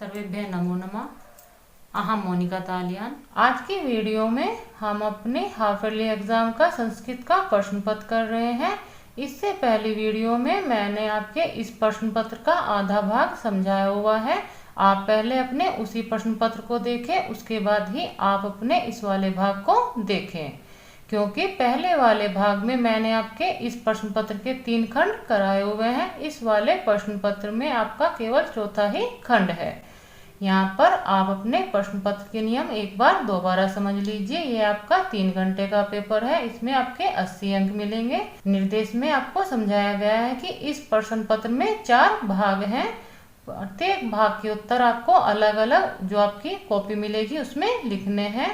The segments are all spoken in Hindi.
सर्वेभ्यः नमो नमः। अहम मोनिका तालियान। आज की वीडियो में हम अपने हाफ ईयरली एग्जाम का संस्कृत का प्रश्न पत्र कर रहे हैं। इससे पहली वीडियो में मैंने आपके इस प्रश्न पत्र का आधा भाग समझाया हुआ है। आप पहले अपने उसी प्रश्न पत्र को देखें, उसके बाद ही आप अपने इस वाले भाग को देखें, क्योंकि पहले वाले भाग में मैंने आपके इस प्रश्न पत्र के 3 खंड कराए हुए हैं। इस वाले प्रश्न पत्र में आपका केवल चौथा ही खंड है। यहाँ पर आप अपने प्रश्न पत्र के नियम एक बार दोबारा समझ लीजिए। ये आपका 3 घंटे का पेपर है, इसमें आपके 80 अंक मिलेंगे। निर्देश में आपको समझाया गया है कि इस प्रश्न पत्र में 4 भाग हैं। प्रत्येक भाग के उत्तर आपको अलग अलग जो आपकी कॉपी मिलेगी उसमें लिखने हैं।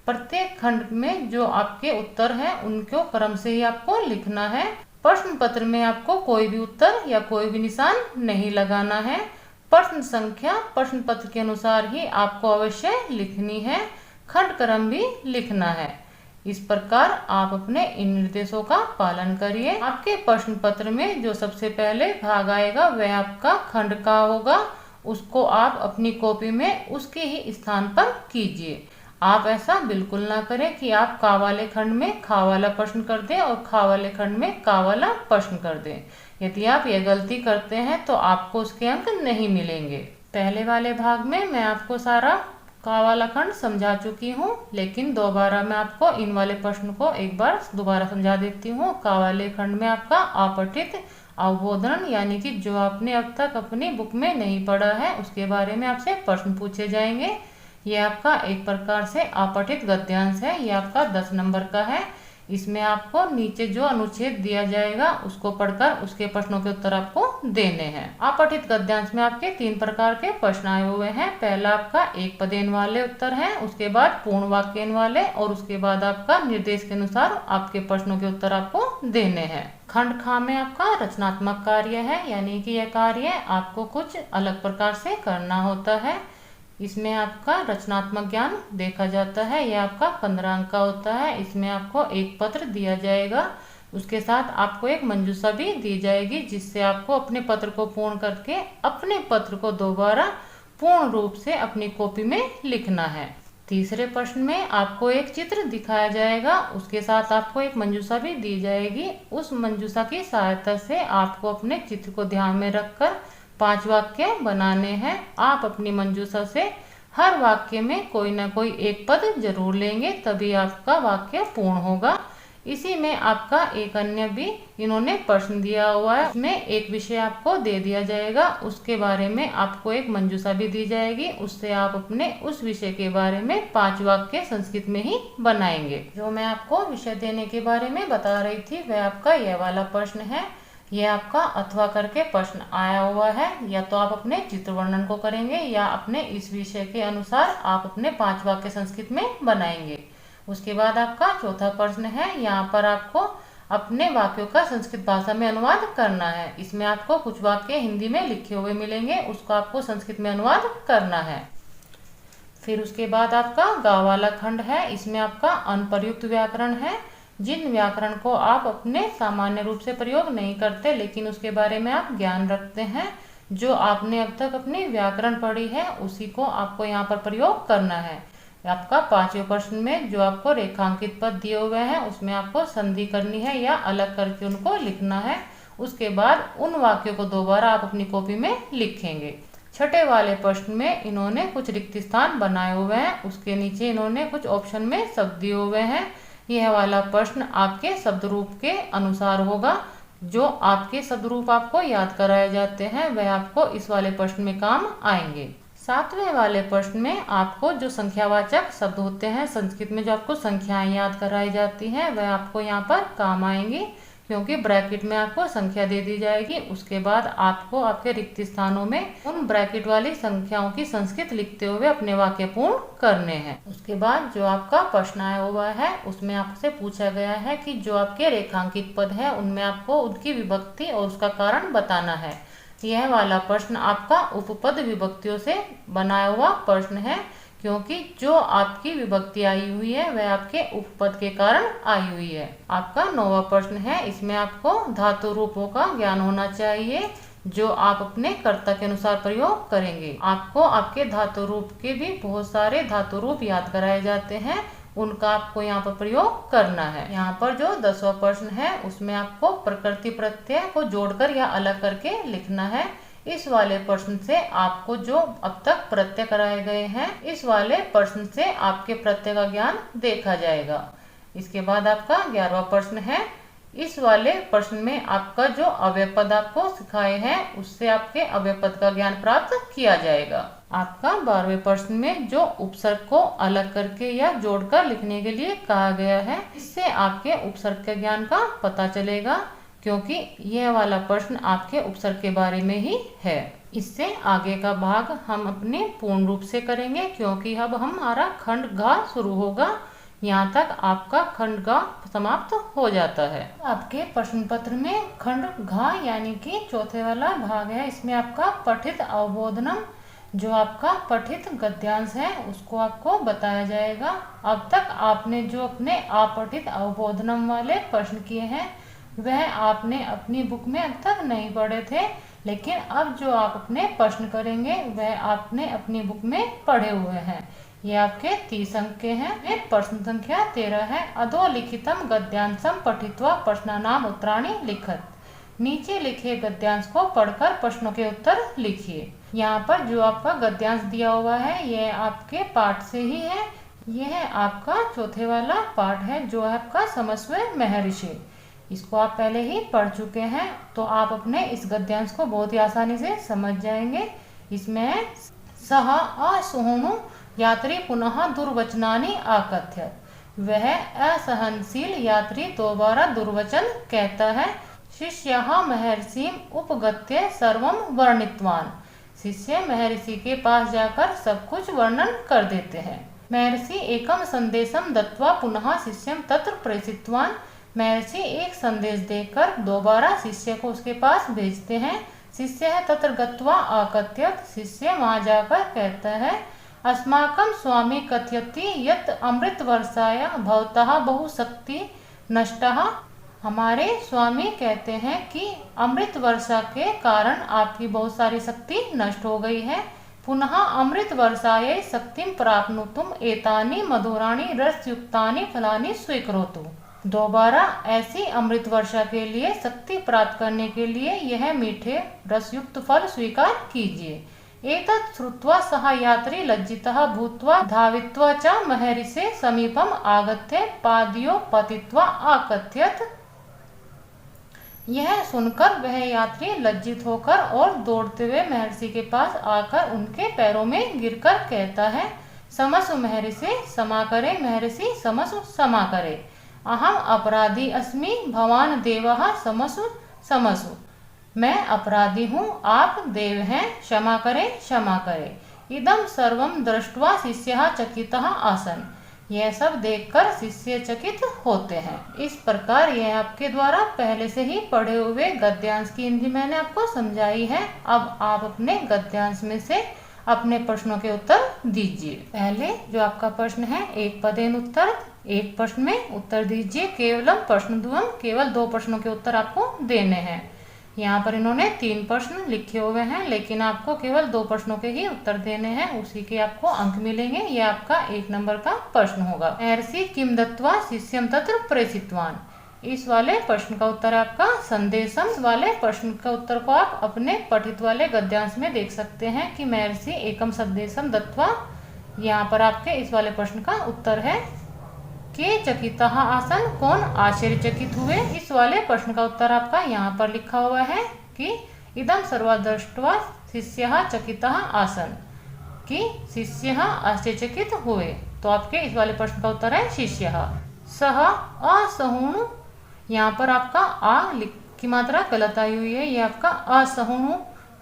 प्रत्येक खंड में जो आपके उत्तर हैं उनको क्रम से ही आपको लिखना है। प्रश्न पत्र में आपको कोई भी उत्तर या कोई भी निशान नहीं लगाना है। प्रश्न संख्या प्रश्न पत्र के अनुसार ही आपको अवश्य लिखनी है। खंड क्रम भी लिखना है। इस प्रकार आप अपने इन निर्देशों का पालन करिए। आपके प्रश्न पत्र में जो सबसे पहले भाग आएगा वह आपका खंड का होगा। उसको आप अपनी कॉपी में उसके ही स्थान पर कीजिए। आप ऐसा बिल्कुल ना करें कि आप का वाले खंड में खा वाला प्रश्न कर दें और खा वाले खंड में का वाला प्रश्न कर दें। यदि आप ये गलती करते हैं तो आपको उसके अंक नहीं मिलेंगे। पहले वाले भाग में मैं आपको सारा का वाला खंड समझा चुकी हूँ, लेकिन दोबारा मैं आपको इन वाले प्रश्न को एक बार दोबारा समझा देती हूँ। का वाले खंड में आपका अपठित अवबोधन यानी कि जो आपने अब तक अपनी बुक में नहीं पढ़ा है उसके बारे में आपसे प्रश्न पूछे जाएंगे। ये आपका एक प्रकार से अपठित गद्यांश है। ये आपका 10 नंबर का है। इसमें आपको नीचे जो अनुच्छेद दिया जाएगा उसको पढ़कर उसके प्रश्नों के उत्तर आपको देने हैं। अपठित गद्यांश में आपके 3 प्रकार के प्रश्न आए हुए हैं। पहला आपका एक पदेन वाले उत्तर हैं, उसके बाद पूर्ण वाक्यन वाले और उसके बाद आपका निर्देश के अनुसार आपके प्रश्नों के उत्तर आपको देने हैं। खंड खा में आपका रचनात्मक कार्य है, यानी कि यह कार्य आपको कुछ अलग प्रकार से करना होता है। इसमें आपका रचनात्मक ज्ञान देखा जाता है। यह आपका 15 अंक का होता है। इसमें आपको एक पत्र दिया जाएगा, उसके साथ आपको एक मंजूषा भी दी जाएगी, जिससे आपको अपने पत्र को पूर्ण करके अपने पत्र को दोबारा पूर्ण रूप से अपनी कॉपी में लिखना है। तीसरे प्रश्न में आपको एक चित्र दिखाया जाएगा, उसके साथ आपको एक मंजूषा भी दी जाएगी। उस मंजूषा की सहायता से आपको अपने चित्र को ध्यान में रखकर 5 वाक्य बनाने हैं। आप अपनी मंजूषा से हर वाक्य में कोई ना कोई एक पद जरूर लेंगे, तभी आपका वाक्य पूर्ण होगा। इसी में आपका एक अन्य भी इन्होंने प्रश्न दिया हुआ है, उसमें एक विषय आपको दे दिया जाएगा, उसके बारे में आपको एक मंजूषा भी दी जाएगी। उससे आप अपने उस विषय के बारे में 5 वाक्य संस्कृत में ही बनाएंगे। जो मैं आपको विषय देने के बारे में बता रही थी वह आपका यह वाला प्रश्न है। यह आपका अथवा करके प्रश्न आया हुआ है। या तो आप अपने चित्र वर्णन को करेंगे या अपने इस विषय के अनुसार आप अपने 5 वाक्य संस्कृत में बनाएंगे। उसके बाद आपका चौथा प्रश्न है। यहाँ पर आपको अपने वाक्यों का संस्कृत भाषा में अनुवाद करना है। इसमें आपको कुछ वाक्य हिंदी में लिखे हुए मिलेंगे, उसको आपको संस्कृत में अनुवाद करना है। फिर उसके बाद आपका गा वाला खंड है। इसमें आपका अनप्रयुक्त व्याकरण है। जिन व्याकरण को आप अपने सामान्य रूप से प्रयोग नहीं करते लेकिन उसके बारे में आप ज्ञान रखते हैं, जो आपने अब तक अपनी व्याकरण पढ़ी है उसी को आपको यहाँ पर प्रयोग करना है। आपका 5वें प्रश्न में जो आपको रेखांकित पद दिए हुए हैं उसमें आपको संधि करनी है या अलग करके उनको लिखना है। उसके बाद उन वाक्यों को दोबारा आप अपनी कॉपी में लिखेंगे। छठे वाले प्रश्न में इन्होंने कुछ रिक्त स्थान बनाए हुए हैं, उसके नीचे इन्होंने कुछ ऑप्शन में शब्द दिए हुए हैं। यह वाला प्रश्न आपके शब्द रूप के अनुसार होगा। जो आपके शब्द रूप आपको याद कराए जाते हैं वह आपको इस वाले प्रश्न में काम आएंगे। 7वें वाले प्रश्न में आपको जो संख्यावाचक शब्द होते हैं संस्कृत में, जो आपको संख्याएं याद कराई जाती हैं वह आपको यहाँ पर काम आएंगी, क्योंकि ब्रैकेट में आपको संख्या दे दी जाएगी। उसके बाद आपको आपके रिक्त स्थानों में उन ब्रैकेट वाली संख्याओं की संस्कृत लिखते हुए अपने वाक्य पूर्ण करने हैं। उसके बाद जो आपका प्रश्न आया हुआ है उसमें आपसे पूछा गया है कि जो आपके रेखांकित पद है उनमें आपको उनकी विभक्ति और उसका कारण बताना है। यह वाला प्रश्न आपका उपपद विभक्तियों से बनाया हुआ प्रश्न है, क्योंकि जो आपकी विभक्ति आई हुई है वह आपके उपपद के कारण आई हुई है। आपका 9वां प्रश्न है। इसमें आपको धातु रूपों का ज्ञान होना चाहिए। जो आप अपने कर्ता के अनुसार प्रयोग करेंगे। आपको आपके धातु रूप के भी बहुत सारे धातु रूप याद कराए जाते हैं, उनका आपको यहाँ पर प्रयोग करना है। यहाँ पर जो 10वां प्रश्न है उसमें आपको प्रकृति प्रत्यय को जोड़कर या अलग करके लिखना है। इस वाले प्रश्न से आपको जो अब तक प्रत्यय कराए गए हैं, इस वाले प्रश्न से आपके प्रत्यय का ज्ञान देखा जाएगा। इसके बाद आपका 11वां प्रश्न है। इस वाले प्रश्न में आपका जो अव्यय पद आपको सिखाए हैं उससे आपके अव्यय पद का ज्ञान प्राप्त किया जाएगा। आपका 12वें प्रश्न में जो उपसर्ग को अलग करके या जोड़कर लिखने के लिए कहा गया है, इससे आपके उपसर्ग के ज्ञान का पता चलेगा, क्योंकि यह वाला प्रश्न आपके उपसर्ग के बारे में ही है। इससे आगे का भाग हम अपने पूर्ण रूप से करेंगे, क्योंकि अब हमारा खंड घ शुरू होगा। यहाँ तक आपका खंड घ समाप्त हो जाता है। आपके प्रश्न पत्र में खंड घ यानी कि चौथे वाला भाग है। इसमें आपका पठित अवबोधनम, जो आपका पठित गद्यांश है उसको आपको बताया जाएगा। अब तक आपने जो अपने अपठित अवबोधनम वाले प्रश्न किए हैं वह आपने अपनी बुक में अब तक नहीं पढ़े थे, लेकिन अब जो आप अपने प्रश्न करेंगे वह आपने अपनी बुक में पढ़े हुए हैं। ये आपके 30 अंक के हैं। प्रश्न संख्या 13 है। अधोलिखितम गद्यांशम पठित्वा प्रश्नानाम उत्तराणि लिखत। नीचे लिखे गद्यांश को पढ़कर प्रश्नों के उत्तर लिखिए। यहाँ पर जो आपका गद्यांश दिया हुआ है यह आपके पाठ से ही है। यह आपका चौथे वाला पाठ है जो है आपका समस्व महर्षि। इसको आप पहले ही पढ़ चुके हैं, तो आप अपने इस गद्यांश को बहुत ही आसानी से समझ जाएंगे। इसमें सह असुहनु यात्री पुनः दुर्वचनानि आकथ्यत। वह असहनशील यात्री दोबारा दुर्वचन कहता है। शिष्यः महर्षिम उपगत्य सर्वम वर्णितवान। शिष्य महर्षि के पास जाकर सब कुछ वर्णन कर देते हैं। महर्षि एकम संदेशम दत्वा पुनः शिष्यम तत्र प्रेषितवान। महर्षि एक संदेश देकर दोबारा शिष्य को उसके पास भेजते हैं। शिष्य है तत्र गत्वा आकथ्यत। शिष्य वहां जाकर कहता है, अस्माकं स्वामी कथयति यत् अमृत वर्षाय भवतः बहुशक्ति नष्टः। हमारे स्वामी कहते हैं कि अमृत वर्षा के कारण आपकी बहुत सारी शक्ति नष्ट हो गई है। पुनः अमृत वर्षायै शक्तिं प्राप्नुतुम एतानि मधुराणि रसयुक्तानि फलानि स्वीकरोतु। दोबारा ऐसी अमृत वर्षा के लिए शक्ति प्राप्त करने के लिए यह मीठे रसयुक्त फल स्वीकार कीजिए। एतत् श्रुत्वा सः यात्री लज्जितः भूत्वा धावित्वा च महर्षेः समीपम् आगत्य पादयोः पतित्वा आकथयत्। यह सुनकर वह यात्री लज्जित होकर और दौड़ते हुए महर्षि के पास आकर उनके पैरों में गिरकर कहता है, समसु महर्षि क्षमा करे, महर्षि समसु क्षमा करे। अहम अपराधी अस्मि, भवान देवः समसु समसु। मैं अपराधी हूँ, आप देव हैं, क्षमा करें क्षमा करें। इदम सर्वम दृष्ट्वा शिष्यः चकितः आसन। यह सब देखकर शिष्य चकित होते हैं। इस प्रकार यह आपके द्वारा पहले से ही पढ़े हुए गद्यांश की हिंदी मैंने आपको समझाई है। अब आप अपने गद्यांश में से अपने प्रश्नों के उत्तर दीजिए। पहले जो आपका प्रश्न है, एक पदेन उत्तर, एक प्रश्न में उत्तर दीजिए। केवलम प्रश्न द्वयम, केवल 2 प्रश्नों के उत्तर आपको देने हैं। यहाँ पर इन्होंने 3 प्रश्न लिखे हुए हैं, लेकिन आपको केवल 2 प्रश्नों के ही उत्तर देने हैं, उसी के आपको अंक मिलेंगे। ये आपका 1 नंबर का प्रश्न होगा। महर्षि किम दत्वा शिष्यम तत्र प्रेषितवान। इस वाले प्रश्न का उत्तर आपका संदेशम वाले प्रश्न का उत्तर को आप अपने पठित वाले गद्यांश में देख सकते हैं कि महर्षि एकम संदेशम दत्वा। यहाँ पर आपके इस वाले प्रश्न का उत्तर है के चकितः आसन, कौन आश्चर्यचकित हुए। इस वाले प्रश्न का उत्तर आपका यहाँ पर लिखा हुआ है कि इदम सर्वा दृष्ट्वा शिष्यः चकितः आसन, कि शिष्यः आश्चर्यचकित हुए। तो आपके इस वाले प्रश्न का उत्तर है शिष्यः। सह असहुणु, यहाँ पर आपका आ की मात्रा गलत आई हुई है, ये आपका असहुणु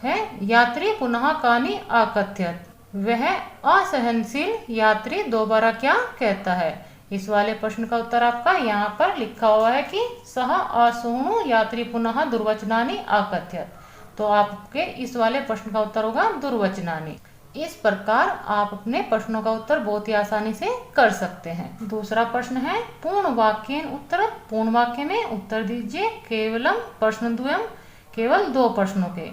है। यात्री पुनः कानि आकथ्यत। वह असहनशील यात्री दोबारा क्या कहता है। इस वाले प्रश्न का उत्तर आपका यहाँ पर लिखा हुआ है कि सह असुहनु यात्री पुनः दुर्वचनानि आकथ्यत। तो आपके इस वाले प्रश्न का उत्तर होगा दुर्वचनानि। इस प्रकार आप अपने प्रश्नों का उत्तर बहुत ही आसानी से कर सकते हैं। दूसरा प्रश्न है पूर्ण वाक्येन उत्तर। पूर्ण वाक्य में उत्तर दीजिए। केवलम प्रश्न द्वयम, केवल 2 प्रश्नों के।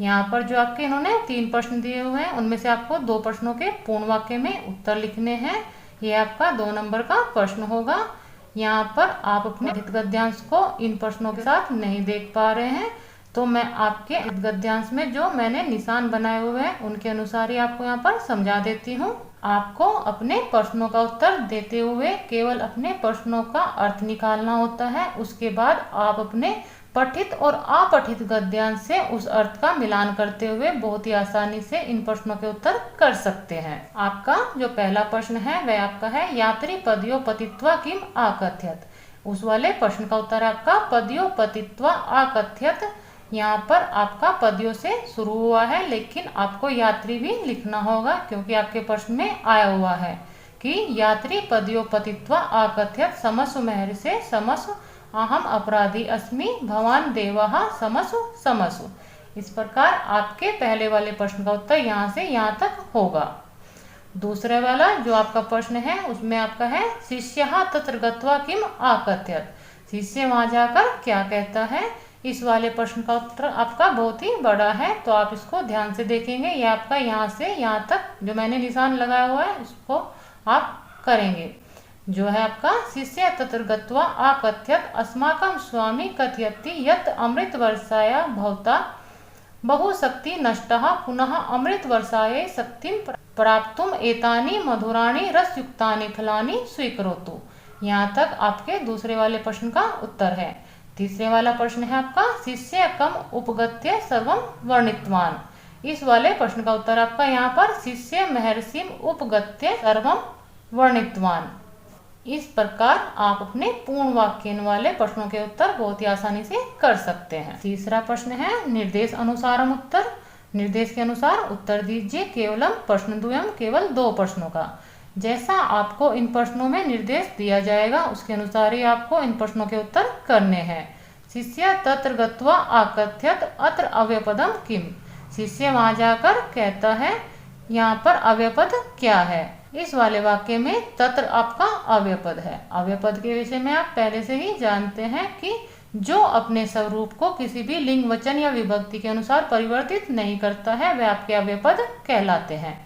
यहाँ पर जो आपके इन्होंने 3 प्रश्न दिए हुए हैं, उनमें से आपको 2 प्रश्नों के पूर्ण वाक्य में उत्तर लिखने हैं। ये आपका 2 नंबर का प्रश्न होगा। यहाँ पर आप अपने गद्यांश को इन प्रश्नों के साथ नहीं देख पा रहे हैं, तो मैं आपके गद्यांश में जो मैंने निशान बनाए हुए हैं उनके अनुसार ही आपको यहाँ पर समझा देती हूँ। आपको अपने प्रश्नों का उत्तर देते हुए केवल अपने प्रश्नों का अर्थ निकालना होता है। उसके बाद आप अपने पठित और अपठित गद्यांश से उस अर्थ का मिलान करते हुए बहुत ही आसानी से इन प्रश्नों के उत्तर कर सकते हैं। आपका जो पहला प्रश्न है वह आपका है, यात्री पदयो पतित्वा किम आकथ्यत। उस वाले प्रश्न का उत्तर आपका पदयो पतित्वा आकथ्यत। यहाँ पर आपका पदयों से शुरू हुआ है, लेकिन आपको यात्री भी लिखना होगा क्योंकि आपके प्रश्न में आया हुआ है कि यात्री पदयो पतित्वा आकथ्यत समसु महर्षे समसु अहम अपराधी अस्मि भवान देवः समसु समसु। इस प्रकार आपके पहले वाले प्रश्न का उत्तर यहाँ से यहाँ तक होगा। दूसरे वाला जो आपका प्रश्न है उसमें आपका है, शिष्यः तत्र गत्वा किम आकथ्यत। शिष्य वहां जाकर क्या कहता है। इस वाले प्रश्न का उत्तर आपका बहुत ही बड़ा है, तो आप इसको ध्यान से देखेंगे। ये आपका यहाँ से यहाँ तक जो मैंने निशान लगाया हुआ है इसको आप करेंगे। जो है आपका, शिष्य तत्र गत्वा आकथ्यत अस्माकं स्वामी कथयति यत् अमृत वर्षाय भवता बहुशक्ति नष्टः पुनः अमृत वर्षाय शक्तिं प्राप्तुम एतानि मधुराणि रसयुक्तानि फलानि स्वीकरोतु। यहाँ तक आपके दूसरे वाले प्रश्न का उत्तर है। तीसरे वाला प्रश्न है आपका, शिष्य कम उपगत्य सर्वम वर्णितवान। इस वाले प्रश्न का उत्तर आपका यहाँ पर शिष्य महर्षिम उपगत्य सर्वम वर्णितवान। इस प्रकार आप अपने पूर्ण वाक्य वाले प्रश्नों के उत्तर बहुत ही आसानी से कर सकते हैं। तीसरा प्रश्न है, निर्देश अनुसारम उत्तर। निर्देश के अनुसार उत्तर दीजिए केवलम प्रश्न द्वयम, केवल 2 प्रश्नों का। जैसा आपको इन प्रश्नों में निर्देश दिया जाएगा उसके अनुसार ही आपको इन प्रश्नों के उत्तर करने हैं। शिष्य तत्र गत्वा आकथ्यत अत्र अव्यपदम किम। शिष्य वहां जाकर कहता है, यहाँ पर अव्यपद क्या है। इस वाले वाक्य में तत्र आपका अव्यपद है। अव्यपद के विषय में आप पहले से ही जानते हैं कि जो अपने स्वरूप को किसी भी लिंग वचन या विभक्ति के अनुसार परिवर्तित नहीं करता है वह आपके अव्यपद कहलाते हैं।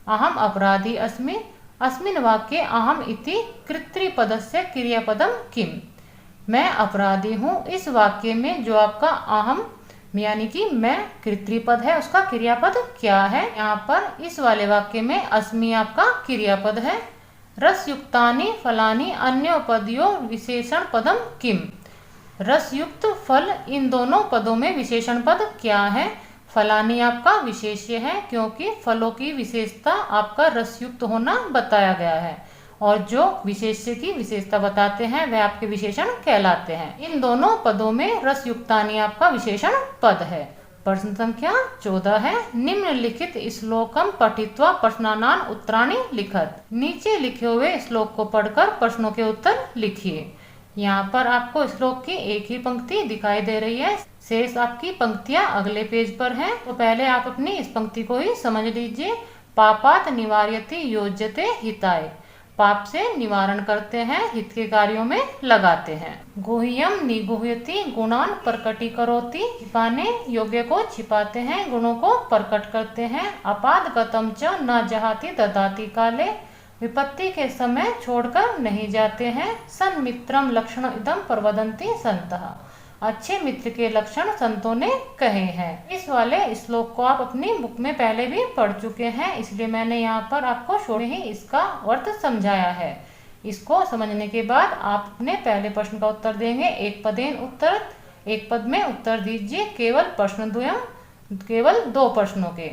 अहम अपराधी अस्मि, अस्मिन् वाक्ये अहम इति कृत्रिपदस्य क्रियापदम किम। मैं अपराधी हूँ, इस वाक्य में जो आपका अहम यानी कि मैं कृत्रिपद है उसका क्रियापद क्या है। यहाँ पर इस वाले वाक्य में अस्मि आपका क्रियापद है। रसयुक्तानि फलानि अन्योपदयो विशेषण पदम किम। रसयुक्त फल, इन दोनों पदों में विशेषण पद क्या है। फलानी आपका विशेष्य है क्योंकि फलों की विशेषता आपका रसयुक्त होना बताया गया है, और जो विशेष्य की विशेषता बताते हैं वह आपके विशेषण कहलाते हैं। इन दोनों पदों में रसयुक्तानि आपका विशेषण पद है। प्रश्न संख्या 14 है, निम्नलिखित श्लोकम पठित्वा प्रश्नानां उत्तराणि लिखत। नीचे लिखे हुए श्लोक को पढ़कर प्रश्नों के उत्तर लिखिए। यहाँ पर आपको श्लोक की एक ही पंक्ति दिखाई दे रही है, शेष आपकी पंक्तियां अगले पेज पर हैं। तो पहले आप अपनी इस पंक्ति को ही समझ लीजिए। पापात निवार्यति योज्यते हिताय। पाप से निवारण करते हैं, हित के कार्यों में लगाते हैं। गुह्यम निगुह्यति गुणान प्रकटीकरोति। छिपाने योग्य को छिपाते हैं, गुणों को प्रकट करते हैं। अपादगतम च न जहाति ददाति काले। विपत्ति के समय छोड़कर नहीं जाते हैं। सन्मित्रम लक्षण इदम प्रवदन्ति संतः। अच्छे मित्र के लक्षण संतों ने कहे हैं। इस वाले श्लोक को आप अपनी बुक में पहले भी पढ़ चुके हैं, इसलिए मैंने यहाँ पर आपको छोड़े ही इसका अर्थ समझाया है। इसको समझने के बाद आप अपने पहले प्रश्न का उत्तर देंगे। एक पदेन उत्तर, एक पद में उत्तर दीजिए केवल प्रश्न द्वयम, केवल 2 प्रश्नों के।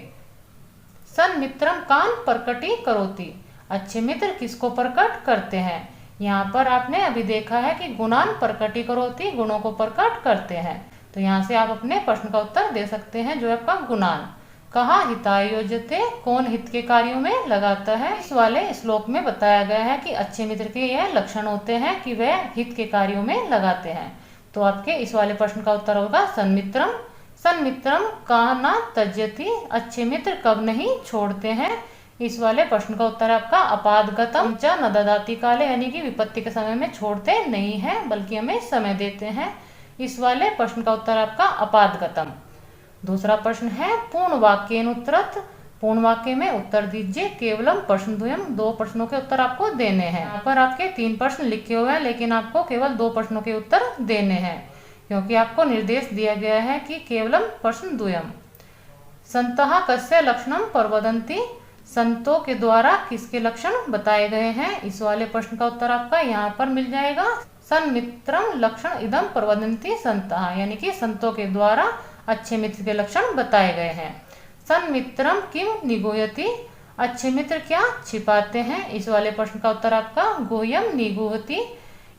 सन्मित्रम कान प्रकटी करोति। अच्छे मित्र किसको प्रकट करते हैं। यहाँ पर आपने अभी देखा है कि गुणान प्रकटी करोति, गुणों को प्रकट करते हैं। तो यहाँ से आप अपने प्रश्न का उत्तर दे सकते हैं जो आपका गुणान। कहाँ हिताय योज्यते, कौन हित के कार्यों में लगाता है। इस वाले श्लोक में बताया गया है कि अच्छे मित्र के यह लक्षण होते हैं कि वह हित के कार्यों में लगाते हैं। तो आपके इस वाले प्रश्न का उत्तर होगा सन्मित्रम। सन्मित्रम कहाँ न त्यजति, अच्छे मित्र कब नहीं छोड़ते हैं। इस वाले प्रश्न का उत्तर आपका अपादगतम च न ददाति काले, यानी कि विपत्ति के समय में छोड़ते नहीं हैं बल्कि हमें समय देते हैं। इस वाले प्रश्न का उत्तर आपका अपादगतम। दूसरा प्रश्न है पूर्ण वाक्येन उत्तरत्। पूर्ण वाक्य में उत्तर दीजिए। केवलम प्रश्नद्वयम्। 2 प्रश्नों के उत्तर आपको देने हैं। यहाँ पर आपके 3 प्रश्न लिखे हुए हैं, लेकिन आपको केवल 2 प्रश्नों के उत्तर देने हैं, क्योंकि आपको निर्देश दिया गया है कि केवलम प्रश्नद्वयम्। संतः कस्य लक्षणम प्रवदन्ति। संतों के द्वारा किसके लक्षण बताए गए हैं। इस वाले प्रश्न का उत्तर आपका यहाँ पर मिल जाएगा। सन्मित्रम लक्षण इदम प्रवदन्ति संतः, यानी कि संतों के द्वारा अच्छे मित्र के लक्षण बताए गए हैं। सन्मित्रम किम निगूहति। अच्छे मित्र क्या छिपाते हैं। इस वाले प्रश्न का उत्तर आपका गुह्यम निगूहति,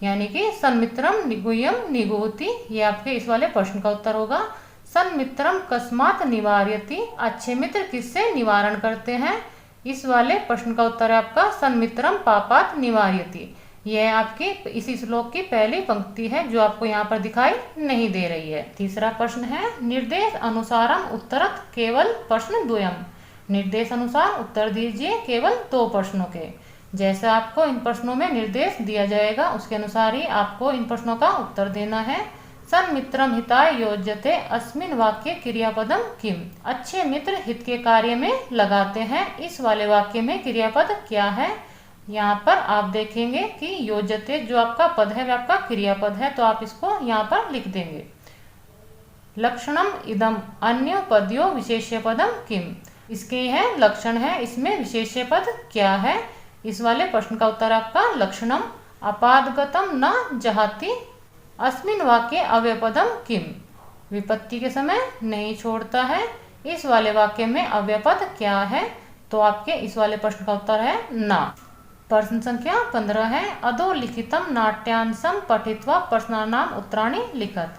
यानी कि सन्मित्रम गुह्यम निगूहति, ये आपके इस वाले प्रश्न का उत्तर होगा। सन्मित्रम कस्मात् निवारयति। अच्छे मित्र किससे निवारण करते हैं। इस वाले प्रश्न का उत्तर है आपका सन्मित्रम पापात् निवारयति। यह आपकी इसी श्लोक की पहली पंक्ति है, जो आपको यहाँ पर दिखाई नहीं दे रही है। तीसरा प्रश्न है निर्देश अनुसारम उत्तरत् केवल प्रश्नद्वयम्। निर्देश अनुसार उत्तर दीजिए केवल 2 प्रश्नों के। जैसे आपको इन प्रश्नों में निर्देश दिया जाएगा, उसके अनुसार ही आपको इन प्रश्नों का उत्तर देना है। सन्मित्रम हिताय योज्यते अस्मिन् वाक्ये क्रियापदम किम। अच्छे मित्र हित के कार्य में लगाते हैं। इस वाले वाक्य में क्रियापद क्या है। यहाँ पर आप देखेंगे कि योज्यते जो आपका पद है वह आपका क्रियापद है, तो आप इसको यहाँ पर लिख देंगे। लक्षणम इदम अन्य पद्यो विशेष्य पदम किम। इसके है लक्षण है, इसमें विशेष्य पद क्या है। इस वाले प्रश्न का उत्तर आपका लक्षणम अपादगतम न जहाति। अस्मिन् वाक्ये अव्ययपदम किम। विपत्ति के समय नहीं छोड़ता है। इस वाले वाक्य में अव्ययपद क्या है, तो आपके इस वाले प्रश्न का उत्तर है ना। प्रश्न संख्या 15 है अधोलिखितम नाट्यांशम पठित्वा प्रश्नानाम उत्तराणि लिखत।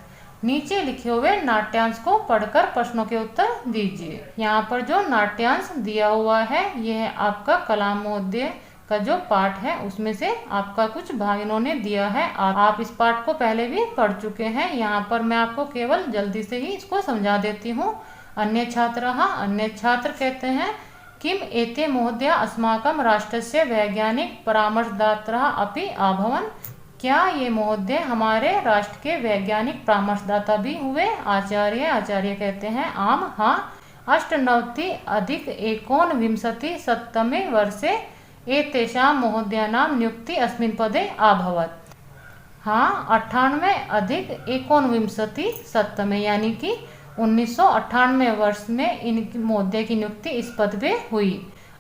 नीचे लिखे हुए नाट्यांश को पढ़कर प्रश्नों के उत्तर दीजिए। यहाँ पर जो नाट्यांश दिया हुआ है यह आपका कलामोदय का जो पाठ है उसमें से आपका कुछ भाग इन्होंने दिया है। आप इस पाठ को पहले भी पढ़ चुके हैं। यहाँ पर मैं आपको केवल जल्दी से ही इसको समझा देती हूँ। अन्य छात्र कहते हैं किम एते महोदय अस्माकं राष्ट्रस्य वैज्ञानिक परामर्शदाता अपि अभवन्। क्या ये महोदय हमारे राष्ट्र के वैज्ञानिक परामर्शदाता भी हुए। आचार्य कहते हैं आम हाँ। 98 अधिक 19 वर्षे एतेषां महोदयानां नियुक्ति अस्मिन् पदे अभवत्। हाँ 98 अधिक 19 यानी कि 1998 वर्ष में इन महोदय की नियुक्ति इस पद पे हुई।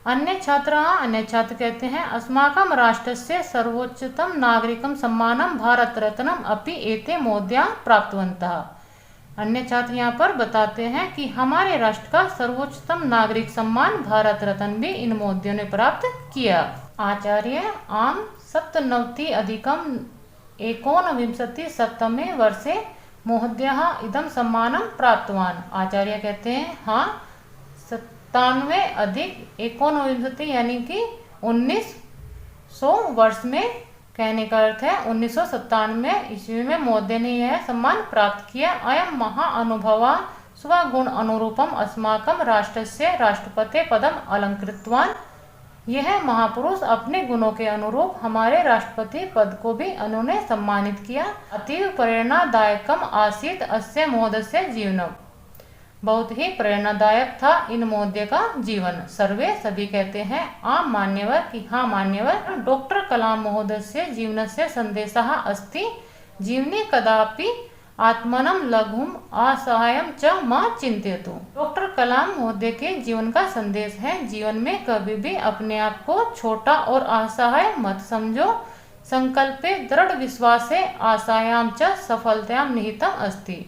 अन्य छात्र कहते हैं अस्माकं राष्ट्रस्य सर्वोच्चतम नागरिकं सम्मानं भारत रत्नम अपि एते महोदया प्राप्तवन्तः। अन्य छात्र यहाँ पर बताते हैं कि हमारे राष्ट्र का सर्वोच्चतम नागरिक सम्मान भारत रत्न भी इन महोदयों ने प्राप्त किया। आचार्य आम 97 अधिकम 19 वर्षे महोदयः इदं सम्मानं प्राप्तवान। आचार्य कहते हैं हाँ 97 अधिक 19 यानी कि 1900 वर्ष में, कहने का अर्थ है 1997 ईस्वी में महोदय ने यह सम्मान प्राप्त किया। अयं महाअनुभवा स्वगुण अनुरूपम अस्माकं राष्ट्रस्य राष्ट्रपते पदम अलंकृतवान। यह महापुरुष अपने गुणों के अनुरूप हमारे राष्ट्रपति पद को भी उन्होंने सम्मानित किया। अतीव प्रेरणादायकम आसीत अस्य महोदयस्य जीवनम। बहुत ही प्रेरणादायक था इन महोदय का जीवन। सर्वे सभी कहते हैं आम मान्यवर कि हाँ मान्यवर। डॉक्टर कलाम महोदयस्य जीवनस्य संदेशः अस्ति जीवने कदापि आत्मनम लघुम असहायम च मा चिंतयतु। डॉक्टर कलाम महोदय के जीवन का संदेश है जीवन में कभी भी अपने आप को छोटा और असहाय मत समझो। संकल्पे दृढ़ विश्वासे आशायाम च सफलतायाम निहितम अस्ति।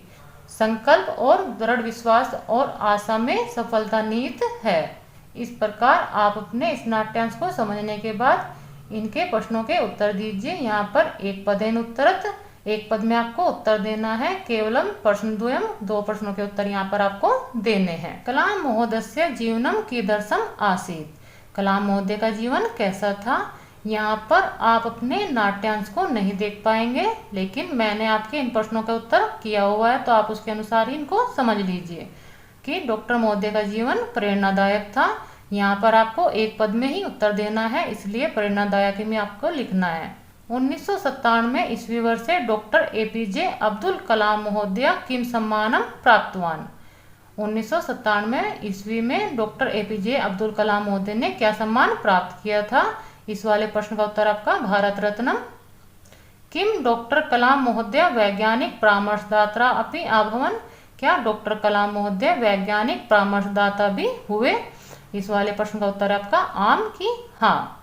संकल्प और दृढ़ विश्वास और आशा में सफलता निहित है। इस प्रकार आप अपने इस नाट्यांश को समझने के बाद इनके प्रश्नों के उत्तर दीजिए। यहाँ पर एक पदेन उत्तरत, एक पद में आपको उत्तर देना है। केवलम प्रश्नद्वयम्, 2 प्रश्नों के उत्तर यहाँ पर आपको देने हैं। कलाम महोदयस्य जीवनम कीदृशम आसीत्। कलाम महोदय का जीवन कैसा था। यहाँ पर आप अपने नाट्यांश को नहीं देख पाएंगे, लेकिन मैंने आपके इन प्रश्नों का उत्तर किया हुआ है, तो आप उसके अनुसार ही इनको समझ लीजिए कि डॉक्टर महोदय का जीवन प्रेरणादायक था। यहाँ पर आपको एक पद में ही उत्तर देना है, इसलिए प्रेरणादायक में आपको लिखना है। 1997 ईस्वी वर्षे डॉक्टर APJ अब्दुल कलाम महोदय किम सम्मानम प्राप्तवान। 1997 ईस्वी में डॉक्टर APJ अब्दुल कलाम महोदय ने क्या सम्मान प्राप्त किया था? इस वाले प्रश्न का उत्तर आपका भारत रत्न। किम डॉक्टर कलाम महोदय वैज्ञानिक परामर्शदाता अपि अभवन्? क्या डॉक्टर कलाम महोदय वैज्ञानिक परामर्शदाता भी हुए? इस वाले प्रश्न का उत्तर आपका आम की हाँ।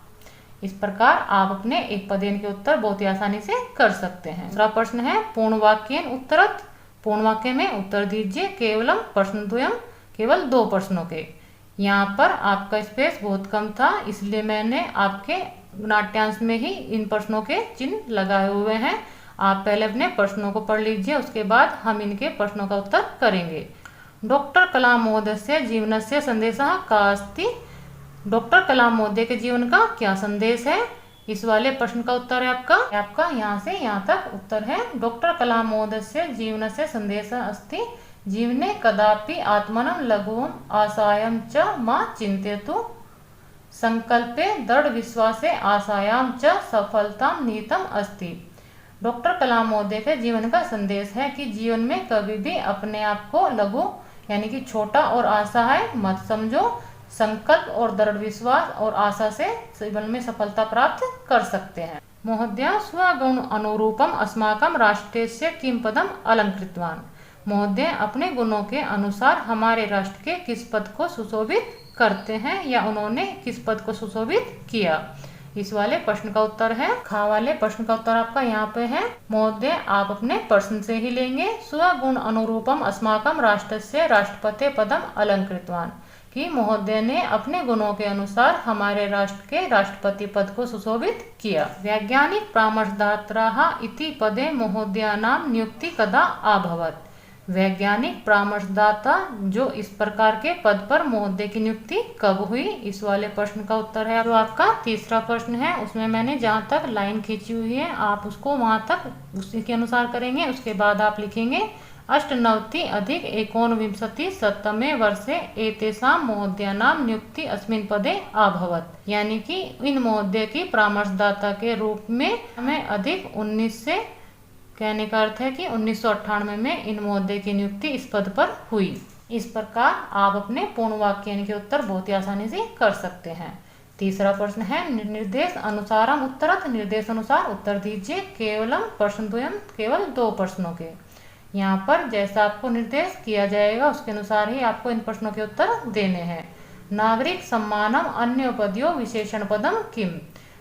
इस प्रकार आप अपने एक पदेन के उत्तर बहुत ही आसानी से कर सकते हैं। दूसरा प्रश्न है पूर्ण वाक्येन उत्तरत्। पूर्ण वाक्य में उत्तर दीजिए केवलम प्रश्नद्वयम्, केवल 2 प्रश्नों के। यहाँ पर आपका स्पेस बहुत कम था, इसलिए मैंने आपके नाट्यांश में ही इन प्रश्नों के चिन्ह लगाए हुए हैं। आप पहले अपने प्रश्नों को पढ़ लीजिए, उसके बाद हम इनके प्रश्नों का उत्तर करेंगे। डॉक्टर कलाम महोदयस्य जीवनस्य संदेशः का अस्ति? डॉक्टर कलाम महोदय के जीवन का क्या संदेश है? इस वाले प्रश्न का उत्तर है आपका यहाँ से यहाँ तक उत्तर है। डॉक्टर कलाम महोदयस्य जीवनस्य संदेशः अस्ति जीवने कदापि आत्मनं लघुम् आशायं च मा चिन्तयतु संकल्पे दृढ़ विश्वासे आशायां च सफलतां निहितम् अस्ति। डॉक्टर कलाम महोदय के जीवन का संदेश है कि जीवन में कभी भी अपने आप को लघु यानी कि छोटा और असहाय मत समझो। संकल्प और दृढ़ विश्वास और आशा से जीवन में सफलता प्राप्त कर सकते हैं। महोदय स्वगुण अनुरूपम अस्माकं राष्ट्रस्य किं पदम अलंकृतवान? महोदय अपने गुणों के अनुसार हमारे राष्ट्र के किस पद को सुशोभित करते हैं या उन्होंने किस पद को सुशोभित किया? इस वाले प्रश्न का उत्तर है खा वाले प्रश्न का उत्तर आपका यहाँ पे है। महोदय आप अपने प्रश्न से ही लेंगे। स्वगुण अनुरूपम अस्माकं राष्ट्रस्य राष्ट्रपति पदम अलंकृतवान कि महोदय ने अपने गुणों के अनुसार हमारे राष्ट्र के राष्ट्रपति पद को सुशोभित किया। वैज्ञानिक परामर्शदाता इति पदे महोदयानां नियुक्ति कदा अभवत्? वैज्ञानिक परामर्शदाता जो इस प्रकार के पद पर महोदय की नियुक्ति कब हुई? इस वाले प्रश्न का उत्तर है जो आपका तीसरा प्रश्न है। उसमें मैंने जहाँ तक लाइन खींची हुई है आप उसको वहाँ तक उसी के अनुसार करेंगे। उसके बाद आप लिखेंगे 98 अधिक 19 वर्षे एतेषां महोदयानां नियुक्ति अस्मिन् पदे अभवत्। यानी कि इन महोदय की परामर्शदाता के रूप में हमें अधिक 19 से कहने का अर्थ है कि 1998 में इन महोदय की नियुक्ति इस पद पर हुई। इस प्रकार आप अपने पूर्ण वाक्य के उत्तर बहुत ही आसानी से कर सकते हैं। तीसरा प्रश्न है निर्देश अनुसारम उत्तरत्। निर्देश अनुसार उत्तर दीजिए केवलम प्रश्नद्वयम्, केवल 2 प्रश्नों के। यहाँ पर जैसा आपको निर्देश किया जाएगा उसके अनुसार ही आपको इन प्रश्नों के उत्तर देने हैं। नागरिक सम्मानम अन्योपद्यो विशेषण पदम किम?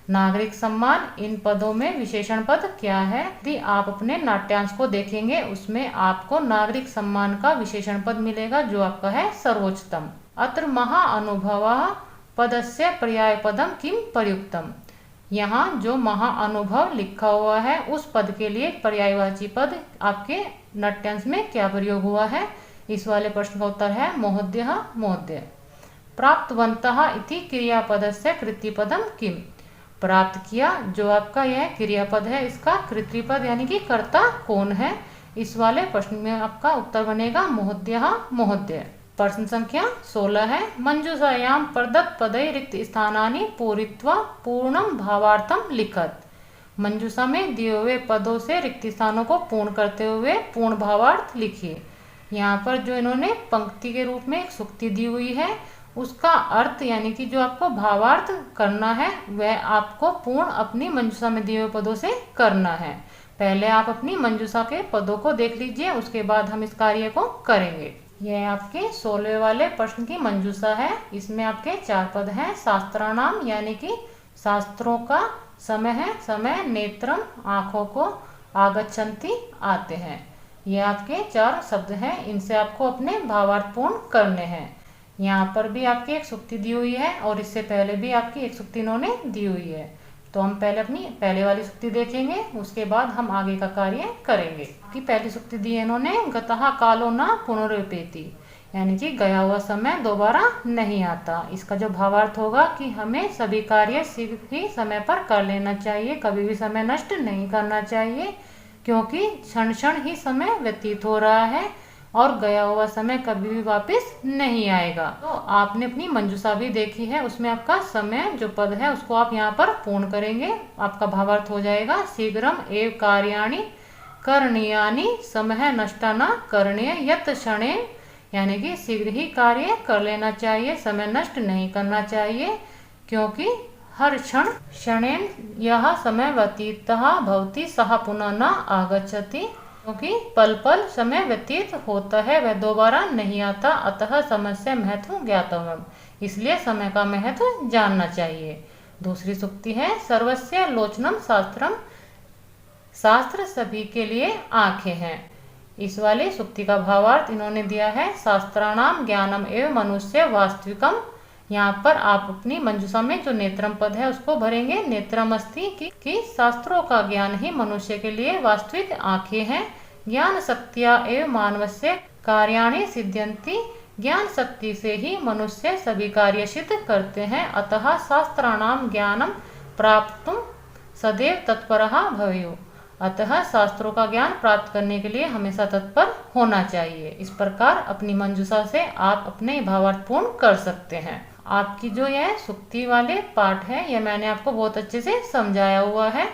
नागरिक सम्मान इन पदों में विशेषण पद क्या है? यदि आप अपने नाट्यांश को देखेंगे उसमें आपको नागरिक सम्मान का विशेषण पद मिलेगा जो आपका है सर्वोच्चतम। अत्र महाअनुभवः पदस्य पर्याय पदम किम प्रयुक्तम? यहाँ जो महाअनुभव लिखा हुआ है उस पद के लिए पर्यायवाची पद आपके नाट्यांश में क्या प्रयोग हुआ है? इस वाले प्रश्न का उत्तर है महोदयः, महोदय। प्राप्तवन्तः इति क्रियापदस्य कृत्यपदम किम? प्राप्त किया जो आपका यह क्रियापद है इसका कृत्यपद यानी कि कर्ता कौन है? इस वाले प्रश्न में आपका उत्तर बनेगा महोदयः, महोदय। प्रश्न संख्या 16 है मंजूषायां प्रदत्त पदै रिक्त स्थानानि पूरित्वा पूर्णम भावार्थम लिखत। मंजूषा में दिए हुए पदों से रिक्त स्थानों को पूर्ण करते हुए पूर्ण भावार्थ लिखिए। यहाँ पर जो इन्होंने पंक्ति के रूप में एक सूक्ति दी हुई है उसका अर्थ यानी कि जो आपको भावार्थ करना है वह आपको पूर्ण अपनी मंजूषा में दिए हुए पदों से करना है। पहले आप अपनी मंजूषा के पदों को देख लीजिए, उसके बाद हम इस कार्य को करेंगे। यह आपके 16वें वाले प्रश्न की मंजूषा है। इसमें आपके 4 पद हैं। शास्त्राणाम यानी कि शास्त्रों का, समय है समय, नेत्रम आँखों को, आगच्छन्ति आते हैं। ये आपके 4 शब्द हैं, इनसे आपको अपने भावार्थ पूर्ण करने हैं। यहाँ पर भी आपकी एक सूक्ति दी हुई है और इससे पहले भी आपकी एक सूक्ति इन्होंने दी हुई है। तो हम पहले अपनी पहले वाली सूक्ति देखेंगे, उसके बाद हम आगे का कार्य करेंगे। कि पहली सूक्ति दी है इन्होंने गतः कालो न पुनरुपेति, यानी कि गया हुआ समय दोबारा नहीं आता। इसका जो भावार्थ होगा कि हमें सभी कार्य ही समय पर कर लेना चाहिए, कभी भी समय नष्ट नहीं करना चाहिए, क्योंकि क्षण क्षण ही समय व्यतीत हो रहा है और गया हुआ समय कभी भी वापस नहीं आएगा। तो आपने अपनी मंजूषा भी देखी है, उसमें आपका समय जो पद है उसको आप यहाँ पर पूर्ण करेंगे। आपका भावार्थ हो जाएगा शीघ्रम एव कार्याणि करणीयानि समय नष्टा न करणीय यत् क्षणे यानी कि शीघ्र ही कार्य कर लेना चाहिए, समय नष्ट नहीं करना चाहिए, क्योंकि हर क्षण क्षणेन यह समय व्यतीतः भवति सः पुनः न आगच्छति, क्योंकि पल पल समय व्यतीत होता है, वह दोबारा नहीं आता। अतः समय से महत्व ज्ञातव्यम, इसलिए समय का महत्व जानना चाहिए। दूसरी सूक्ति है सर्वस्य लोचनम शास्त्रम, शास्त्र सभी के लिए आंखें हैं। इस वाली सूक्ति का भावार्थ इन्होंने दिया है शास्त्राणाम ज्ञानम एवं मनुष्य वास्तविकम। यहाँ पर आप अपनी मंजूषा में जो नेत्रम पद है उसको भरेंगे। नेत्रम अस्ति कि शास्त्रों का ज्ञान ही मनुष्य के लिए वास्तविक आंखें हैं। ज्ञान शक्तिया एवं मानवस्य कार्याणि सिद्ध्यन्ति, ज्ञान शक्ति से ही मनुष्य सभी कार्य सिद्ध करते हैं। अतः शास्त्राणाम ज्ञानम प्राप्तुम सदैव तत्परः भवेयुः, अतः शास्त्रों का ज्ञान प्राप्त करने के लिए हमेशा तत्पर होना चाहिए। इस प्रकार अपनी मंजूषा से आप अपने भावार्थ पूर्ण कर सकते हैं। आपकी जो यह सूक्ति वाले पाठ है यह मैंने आपको बहुत अच्छे से समझाया हुआ है।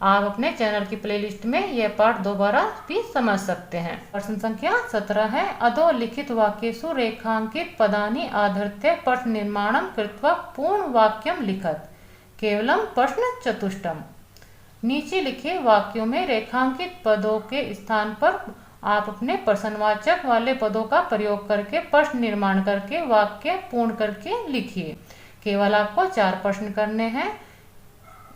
आप अपने चैनल की प्लेलिस्ट में यह पाठ दोबारा भी समझ सकते हैं। प्रश्न संख्या 17 है अधोलिखित वाक्येषु रेखांकित पदानि आधृत्य प्रश्न निर्माणं कृत्वा पूर्ण वाक्यम लिखत, केवलम प्रश्न चतुष्टयम्। नीचे लिखे वाक्यों में रेखांकित पदों के स्थान पर आप अपने प्रश्नवाचक वाले पदों का प्रयोग करके प्रश्न निर्माण करके वाक्य पूर्ण करके लिखिए। केवल आपको 4 प्रश्न करने हैं।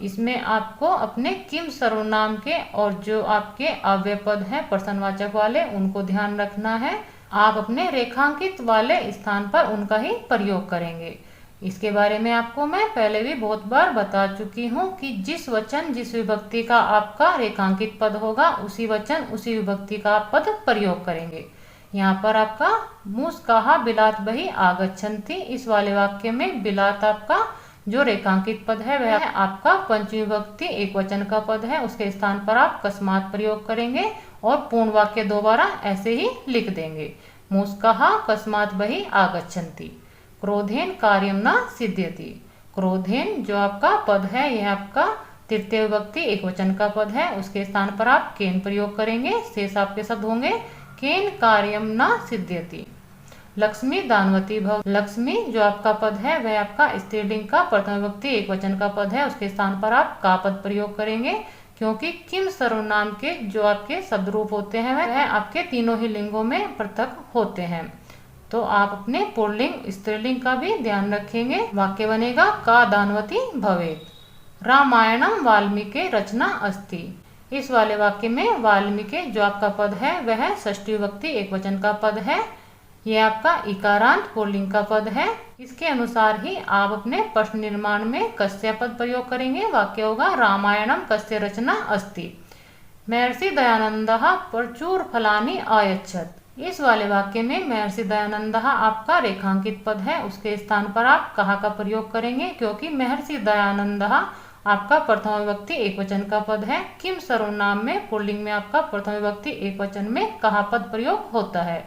इसमें आपको अपने किम सर्वनाम के और जो आपके अव्यय पद हैं प्रश्नवाचक वाले उनको ध्यान रखना है। आप अपने रेखांकित वाले स्थान पर उनका ही प्रयोग करेंगे। इसके बारे में आपको मैं पहले भी बहुत बार बता चुकी हूँ कि जिस वचन जिस विभक्ति का आपका रेखांकित पद होगा उसी वचन उसी विभक्ति का आप पद प्रयोग करेंगे। यहाँ पर आपका मुस्काहा बिलात बही आगच्छन्ति, इस वाले वाक्य में बिलात आपका जो रेखांकित पद है वह आपका पंचमी विभक्ति एक वचन का पद है, उसके स्थान पर आप कस्मात प्रयोग करेंगे और पूर्ण वाक्य दोबारा ऐसे ही लिख देंगे। मुस्काहा कस्मात बही आगच्छन्ति, क्रोधेन कार्यम न सिद्ध्यति। क्रोधेन जो आपका पद है यह आपका तृतीय विभक्ति एक वचन का पद है, उसके स्थान पर आप केन प्रयोग करेंगे। शेष आपके शब्द होंगे केन कार्यम न सिद्ध्यति। लक्ष्मी दानवती भव, लक्ष्मी जो आपका पद है वह आपका स्त्रीलिंग का प्रथम विभक्ति एक वचन का पद है, उसके स्थान पर आप का पद प्रयोग करेंगे, क्योंकि किम सर्वनाम के जो आपके शब्द रूप होते हैं वह आपके तीनों ही लिंगों में पृथक होते हैं। तो आप अपने पुल्लिंग स्त्रीलिंग का भी ध्यान रखेंगे। वाक्य बनेगा का दानवती भवेत, रामायणम वाल्मीकि रचना अस्ति। इस वाले वाक्य में वाल्मीकि जो आपका पद है वह षष्ठी विभक्ति एक वचन का पद है, यह आपका इकारांत पुल्लिंग का पद है। इसके अनुसार ही आप अपने प्रश्न निर्माण में कस्य पद प्रयोग करेंगे। वाक्य होगा रामायणम कस्य रचना अस्ति, महर्षि दयानंदः प्रचुर फलानि आयच्छत्। इस वाले वाक्य में महर्षि दयानंदः आपका रेखांकित पद है, उसके स्थान पर आप कहा का प्रयोग करेंगे, क्योंकि महर्षि दयानंदः आपका प्रथम विभक्ति एक वचन का पद है। किम सर्वनाम में पुल्लिंग में आपका प्रथम विभक्ति एक वचन में कहा पद प्रयोग होता है।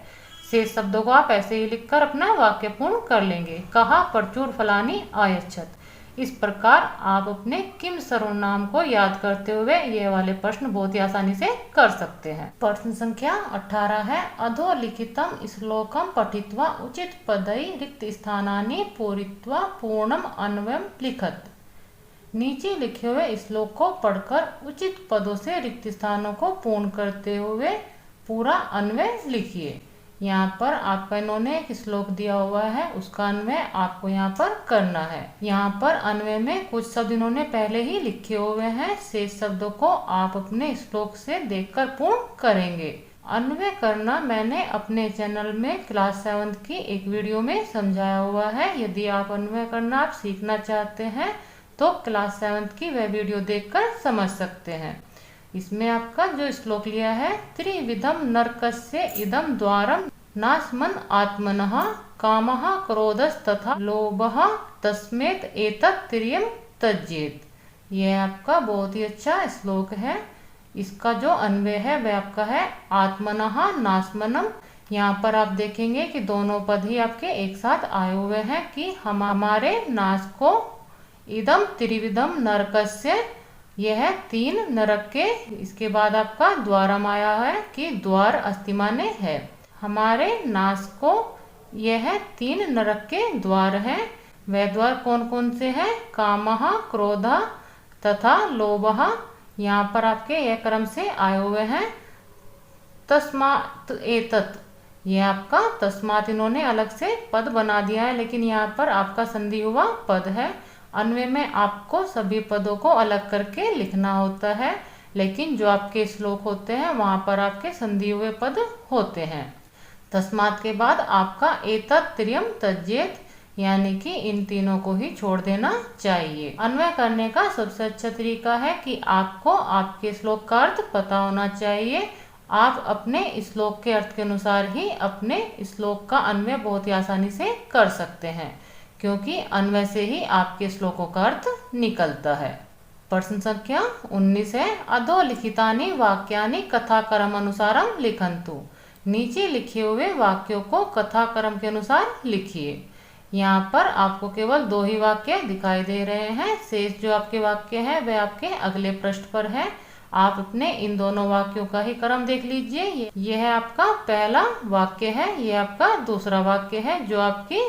शेष शब्दों को आप ऐसे ही लिखकर अपना वाक्य पूर्ण कर लेंगे। कहा प्रचुर फलानि आयच्छत्। इस प्रकार आप अपने किम सर्वनाम को याद करते हुए ये वाले प्रश्न बहुत ही आसानी से कर सकते हैं। प्रश्न संख्या 18 है अधोलिखितम श्लोकम पठित्वा उचित पदै रिक्त स्थानानि पूरित्वा पूर्णम अन्वयम लिखत। नीचे लिखे हुए श्लोक को पढ़कर उचित पदों से रिक्त स्थानों को पूर्ण करते हुए पूरा अन्वय लिखिए। यहाँ पर आपका इन्होंने एक श्लोक दिया हुआ है, उसका अन्वय आपको यहाँ पर करना है। यहाँ पर अन्वय में कुछ शब्द इन्होंने पहले ही लिखे हुए हैं, शेष शब्दों को आप अपने श्लोक से देखकर पूर्ण करेंगे। अन्वय करना मैंने अपने चैनल में क्लास 7 की एक वीडियो में समझाया हुआ है। यदि आप अन्वय करना आप सीखना चाहते हैं तो क्लास 7 की वह वीडियो देखकर समझ सकते हैं। इसमें आपका जो श्लोक लिया है त्रिविधम नरकस्य इदम द्वारम नास्मन आत्मनः कामः क्रोधस्तथा लोभः तस्मेत एतत् त्रियम त्यजेत। यह आपका बहुत ही अच्छा श्लोक है। इसका जो अन्वय है वह आपका है आत्मनः नास्मनम। यहाँ पर आप देखेंगे कि दोनों पद ही आपके एक साथ आए हुए हैं कि हम हमारे नाश को इदम त्रिविधम नरकस्य, यह 3 नरक के, इसके बाद आपका द्वारम आया है कि द्वार अस्ति माने है, हमारे नास को यह 3 नरक के द्वार हैं। वह द्वार कौन कौन से हैं? कामः, क्रोधः तथा लोभः। यहाँ पर आपके यह क्रम से आए हुए हैं। तस्मात् एतत्, ये आपका तस्मात् इन्होंने अलग से पद बना दिया है, लेकिन यहाँ पर आपका संधि हुआ पद है। अन्वय में आपको सभी पदों को अलग करके लिखना होता है, लेकिन जो आपके श्लोक होते हैं वहाँ पर आपके संधि हुए पद होते हैं। तस्मात् के बाद आपका एतत् त्रियम त्यजेत, यानी कि इन तीनों को ही छोड़ देना चाहिए। अन्वय करने का सबसे अच्छा तरीका है कि आपको आपके श्लोक का अर्थ पता होना चाहिए। आप अपने श्लोक के अर्थ के अनुसार ही अपने श्लोक का अन्वय बहुत ही आसानी से कर सकते हैं, क्योंकि अन्वय से ही आपके श्लोकों का अर्थ निकलता है। प्रश्न संख्या 19 है, अधोलिखितानि वाक्यानि कथाक्रम अनुसारम लिखन्तु। नीचे लिखे हुए वाक्यों को कथाक्रम के अनुसार लिखिए। यहाँ पर आपको केवल 2 ही वाक्य दिखाई दे रहे हैं। शेष जो आपके वाक्य हैं वह आपके अगले पृष्ठ पर है। आप अपने इन दोनों वाक्यों का ही क्रम देख लीजिए। यह है आपका पहला वाक्य है, यह आपका दूसरा वाक्य है। जो आपकी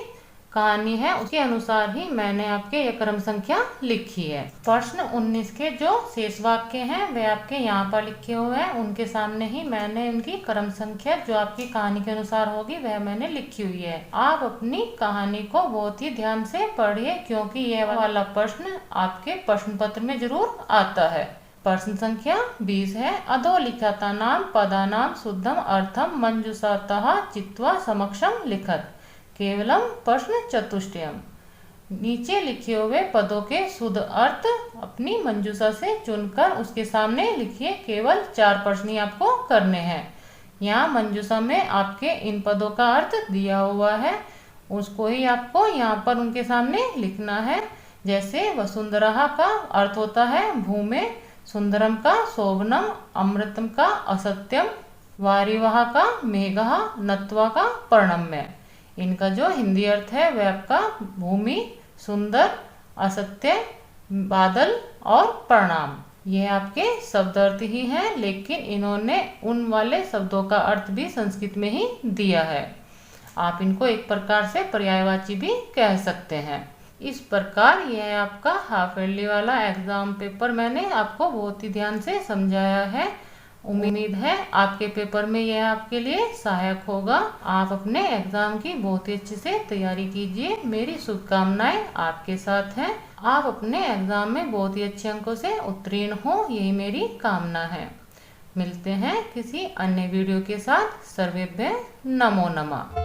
कहानी है उसके अनुसार ही मैंने आपके यह क्रम संख्या लिखी है। प्रश्न 19 के जो शेष वाक्य हैं वे आपके यहाँ पर लिखे हुए हैं। उनके सामने ही मैंने उनकी क्रम संख्या जो आपकी कहानी के अनुसार होगी वह मैंने लिखी हुई है। आप अपनी कहानी को बहुत ही ध्यान से पढ़िए, क्योंकि यह वाला प्रश्न आपके प्रश्न पत्र में जरूर आता है। प्रश्न संख्या 20 है, अधोलिखितानां पदानां शुद्धम अर्थम मंजूषातः चित्वा समक्षम लिखत। केवलम प्रश्न चतुष्टयम। नीचे लिखे हुए पदों के शुद्ध अर्थ अपनी मंजूषा से चुनकर उसके सामने लिखिए। केवल 4 प्रश्न ही आपको करने हैं। यहाँ मंजूषा में आपके इन पदों का अर्थ दिया हुआ है, उसको ही आपको यहाँ पर उनके सामने लिखना है। जैसे वसुंधरा का अर्थ होता है भूमे, सुंदरम का शोभनम, अमृतम का असत्यम, वारिवाह का मेघः, नत्वा का पर्णम्य। इनका जो हिंदी अर्थ है वह आपका भूमि, सुंदर, असत्य, बादल और परिणाम। ये आपके शब्द अर्थ ही हैं, लेकिन इन्होंने उन वाले शब्दों का अर्थ भी संस्कृत में ही दिया है। आप इनको एक प्रकार से पर्यायवाची भी कह सकते हैं। इस प्रकार यह आपका हाफ ईयरली वाला एग्जाम पेपर मैंने आपको बहुत ही ध्यान से समझाया है। उम्मीद है आपके पेपर में यह आपके लिए सहायक होगा। आप अपने एग्जाम की बहुत ही अच्छे से तैयारी कीजिए। मेरी शुभकामनाएं आपके साथ हैं। आप अपने एग्जाम में बहुत ही अच्छे अंकों से उत्तीर्ण हो, यही मेरी कामना है। मिलते हैं किसी अन्य वीडियो के साथ। सर्वेभ्यः नमो नमः।